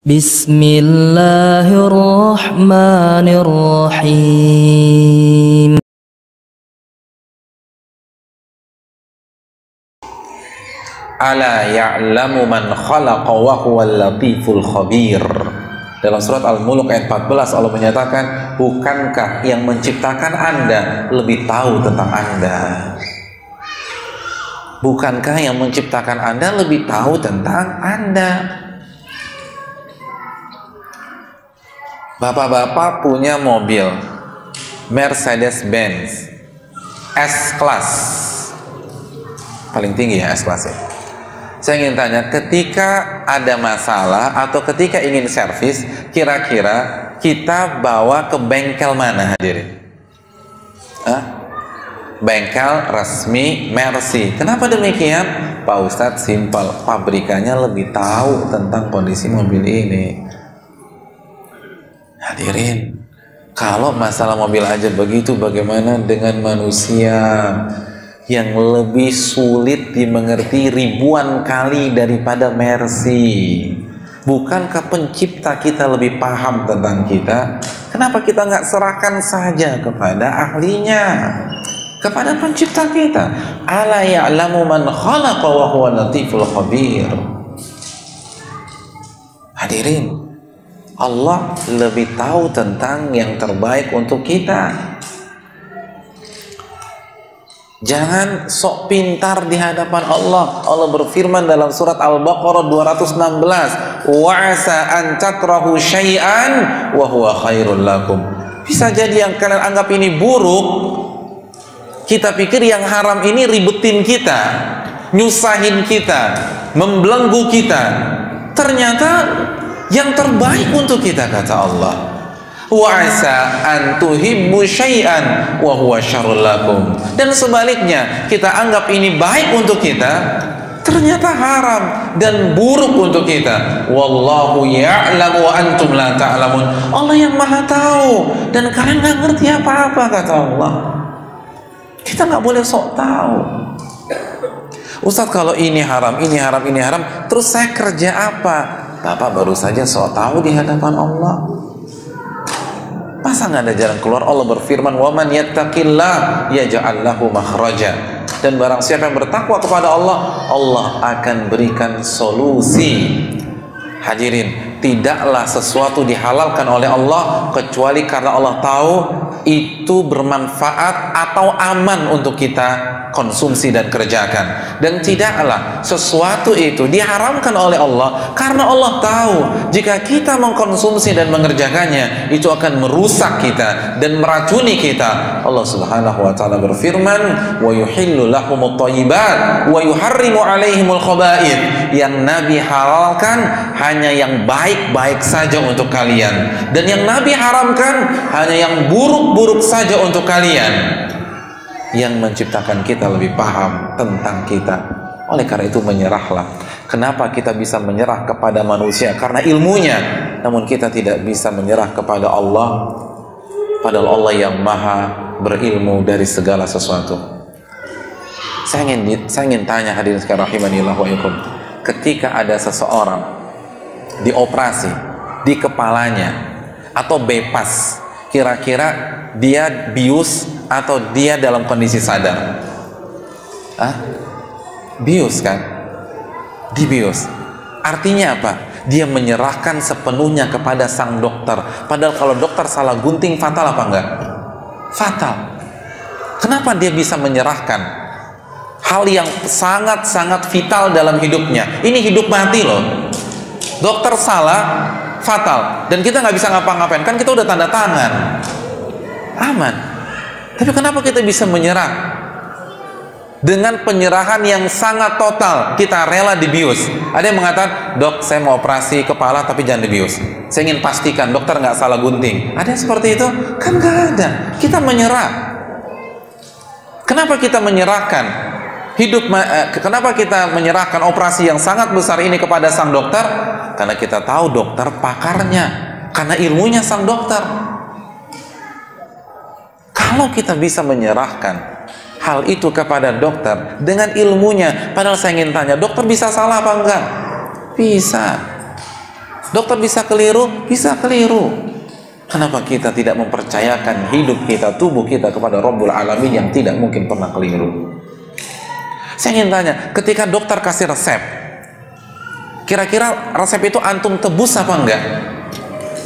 Bismillahirrahmanirrahim. Ala ya'lamu man khalaqa wa huwal latiful khabir. Dalam surat Al-Mulk ayat 14 Allah menyatakan, bukankah yang menciptakan Anda lebih tahu tentang Anda? Bukankah yang menciptakan Anda lebih tahu tentang Anda? Bapak-bapak punya mobil Mercedes-Benz S-Class, paling tinggi ya S-Class ya. Saya ingin tanya, ketika ada masalah atau ketika ingin servis, kira-kira kita bawa ke bengkel mana hadirin? Bengkel resmi Mercy. Kenapa demikian? Pak Ustadz, simpel, pabrikannya lebih tahu tentang kondisi mobil ini. Hadirin, kalau masalah mobil aja begitu, bagaimana dengan manusia yang lebih sulit dimengerti ribuan kali daripada Mercy? Bukankah pencipta kita lebih paham tentang kita? Kenapa kita nggak serahkan saja kepada ahlinya, kepada pencipta kita? Ala ya'lamu man khalaqa wa huwal latiful khabir. Hadirin, Allah lebih tahu tentang yang terbaik untuk kita. Jangan sok pintar di hadapan Allah. Allah berfirman dalam surat Al-Baqarah 216, wa asa an takrahu syai'an wa huwa khairul lakum. Bisa jadi yang kalian anggap ini buruk, kita pikir yang haram ini ribetin kita, nyusahin kita, membelenggu kita. Ternyata yang terbaik untuk kita, kata Allah. Wa asa an tuhibbu syai'an wa huwa syarrul lakum. Dan sebaliknya, kita anggap ini baik untuk kita, ternyata haram dan buruk untuk kita. Wallahu ya'lamu wa antum la ta'lamun. Allah yang Maha tahu dan kalian nggak ngerti apa-apa, kata Allah. Kita nggak boleh sok tahu. Ustadz, kalau ini haram, ini haram, ini haram, terus saya kerja apa? Bapak baru saja sok tahu di hadapan Allah. Masa nggak ada jalan keluar? Allah berfirman, wa man yattaqillah yaj'al lahu makhraja. Dan barang siapa yang bertakwa kepada Allah, Allah akan berikan solusi. Hadirin, tidaklah sesuatu dihalalkan oleh Allah kecuali karena Allah tahu itu bermanfaat atau aman untuk kita konsumsi dan kerjakan. Dan tidaklah sesuatu itu diharamkan oleh Allah karena Allah tahu jika kita mengkonsumsi dan mengerjakannya itu akan merusak kita dan meracuni kita. Allah Subhanahu wa taala berfirman, wa yuhillu lahumut thayyibat wa yuharrimu alaihimul khaba'ith. Yang Nabi halalkan hanya yang baik-baik saja untuk kalian, dan yang Nabi haramkan hanya yang buruk-buruk saja untuk kalian. Yang menciptakan kita lebih paham tentang kita. Oleh karena itu menyerahlah. Kenapa kita bisa menyerah kepada manusia? Karena ilmunya. Namun kita tidak bisa menyerah kepada Allah, padahal Allah yang maha berilmu dari segala sesuatu. Saya ingin tanya hadirin sekalian rahimanillah wa iyyakum. Ketika ada seseorang dioperasi di kepalanya atau bypass, kira-kira dia bius atau dia dalam kondisi sadar? Bius kan? Dibius. Artinya apa? Dia menyerahkan sepenuhnya kepada sang dokter. Padahal kalau dokter salah gunting, fatal apa enggak? Fatal. Kenapa dia bisa menyerahkan hal yang sangat-sangat vital dalam hidupnya? Ini hidup mati loh. Dokter salah, fatal. Dan kita nggak bisa ngapa-ngapain. Kan kita udah tanda tangan. Aman. Tapi kenapa kita bisa menyerah? Dengan penyerahan yang sangat total, kita rela dibius. Ada yang mengatakan, dok, saya mau operasi kepala tapi jangan dibius. Saya ingin pastikan dokter nggak salah gunting. Ada yang seperti itu? Kan nggak ada. Kita menyerah. Kenapa kita menyerahkan kenapa kita menyerahkan operasi yang sangat besar ini kepada sang dokter? Karena kita tahu dokter pakarnya, karena ilmunya sang dokter. Kalau kita bisa menyerahkan hal itu kepada dokter dengan ilmunya, padahal saya ingin tanya, dokter bisa salah apa enggak? Bisa. Dokter bisa keliru? Bisa keliru. Kenapa kita tidak mempercayakan hidup kita, tubuh kita kepada Rabbul Alamin yang tidak mungkin pernah keliru? Saya ingin tanya, ketika dokter kasih resep, kira-kira resep itu antum tebus apa enggak?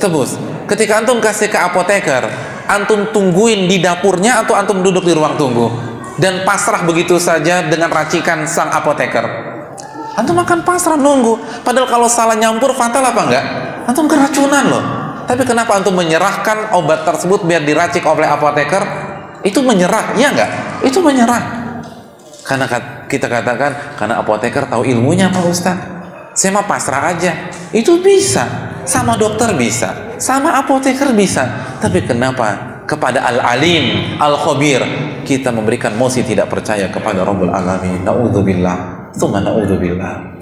Tebus. Ketika antum kasih ke apoteker, antum tungguin di dapurnya atau antum duduk di ruang tunggu dan pasrah begitu saja dengan racikan sang apoteker? Antum akan pasrah nunggu. Padahal kalau salah nyampur fatal apa enggak? Antum keracunan loh. Tapi kenapa antum menyerahkan obat tersebut biar diracik oleh apoteker? Itu menyerah, iya enggak? Itu menyerah. Karena kita katakan, karena apoteker tahu ilmunya Pak Ustaz. Saya mah pasrah aja. Itu bisa. Sama dokter bisa. Sama apoteker bisa. Tapi kenapa kepada Al-Alim, Al-Khabir kita memberikan mosi tidak percaya kepada Rabbul Alamin? Na'udzubillah. Tsumma na'udzubillah.